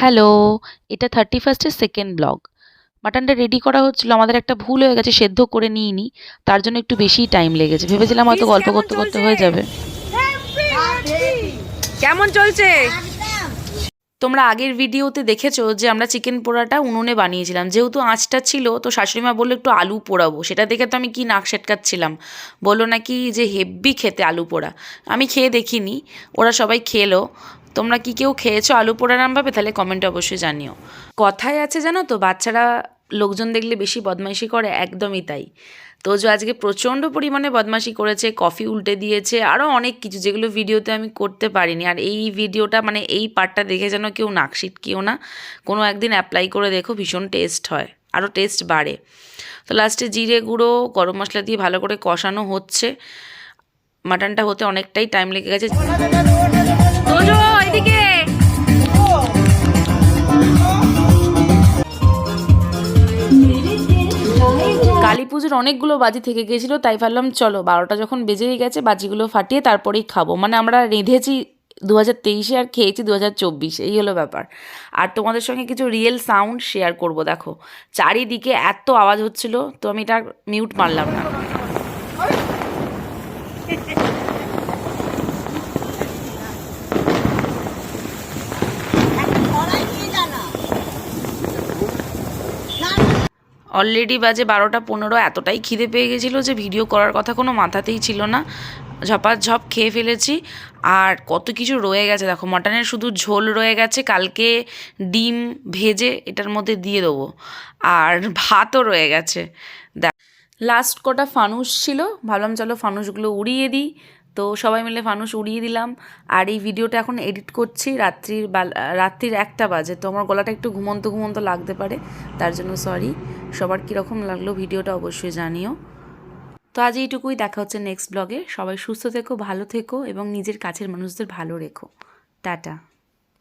Hello, এটা 31st এর second blog. মাটনটা রেডি করা হচ্ছিল, আমাদের একটা ভুল হয়ে গেছে, সেদ্ধ করে নিইনি। তার জন্য একটু বেশিই টাইম লেগেছে। ভেবেছিলাম হয়তো গল্প কেমন করতে করতে চলছে? হয়ে যাবে। কেমন চলছে? তোমরা আগের ভিডিওতে দেখেছো যে আমরা চিকেন পোড়াটা উনুনে বানিয়েছিলাম। যেহেতু আঁচটা ছিল তো শাশুড়িমা বললো একটু আলু পোড়াবো। সেটা দেখে তো আমি কি নাক সেটকাচ্ছিলাম। বললো নাকি যে হেব্বি খেতে আলু পোড়া। আমি খেয়ে দেখিনি, ওরা সবাই খেলো। তোমরা কি কেউ খেয়েছো আলু পোড়া রামভাবে? তাহলে কমেন্টে অবশ্যই জানিও। কথায় আছে জানো তো, বাচ্চারা লোকজন দেখলে বেশি বদমাইশি করে, একদমই তাই। তোজো আজকে প্রচণ্ড পরিমাণে বদমাশি করেছে, কফি উল্টে দিয়েছে, আরও অনেক কিছু যেগুলো ভিডিওতে আমি করতে পারিনি। আর এই ভিডিওটা মানে এই পার্টটা দেখে যেন কেউ নাক সিটকিও না। কোনো একদিন অ্যাপ্লাই করে দেখো, ভীষণ টেস্ট হয়, আরও টেস্ট বাড়ে। তো লাস্টে জিরে গুঁড়ো গরম মশলা দিয়ে ভালো করে কষানো হচ্ছে। মাটনটা হতে অনেকটাই টাইম লেগে গেছে। তোজো এদিকে। কালী পুজোর অনেকগুলো বাজি থেকে গিয়েছিলো, তাই ভাবলাম চলো 12টা যখন বেজেই গেছে বাজিগুলো ফাটিয়ে তারপরেই খাবো। মানে আমরা রেঁধেছি 2023-এ আর খেয়েছি 2024, এই হলো ব্যাপার। আর তোমাদের সঙ্গে কিছু রিয়েল সাউন্ড শেয়ার করব। দেখো চারিদিকে এত আওয়াজ হচ্ছিল, তো আমি এটা মিউট মারলাম না। অলরেডি বাজে 12টা 15, এতটাই খিদে পেয়ে গেছিলো যে ভিডিও করার কথা কোনো মাথাতেই ছিল না। ঝপাঝপ খেয়ে ফেলেছি। আর কত কিছু রয়ে গেছে দেখো, মটনের শুধু ঝোল রয়ে গেছে, কালকে ডিম ভেজে এটার মধ্যে দিয়ে দেবো। আর ভাতও রয়ে গেছে। দেখ, লাস্ট কটা ফানুস ছিল, ভাবলাম চলো ফানুসগুলো উড়িয়ে দিই। তো সবাই মিলে ফানুস উড়িয়ে দিলাম। আর এই ভিডিওটা এখন এডিট করছি রাত্রির 1টা বাজে। তো আমার গলাটা একটু ঘুমন্ত ঘুমন্ত লাগতে পারে, তার জন্য সরি। সবার কীরকম লাগলো ভিডিওটা অবশ্যই জানিও। তো আজ এইটুকুই, দেখা হচ্ছে নেক্সট ব্লগে। সবাই সুস্থ থেকো, ভালো থেকো এবং নিজের কাছের মানুষদের ভালো রেখো। টাটা।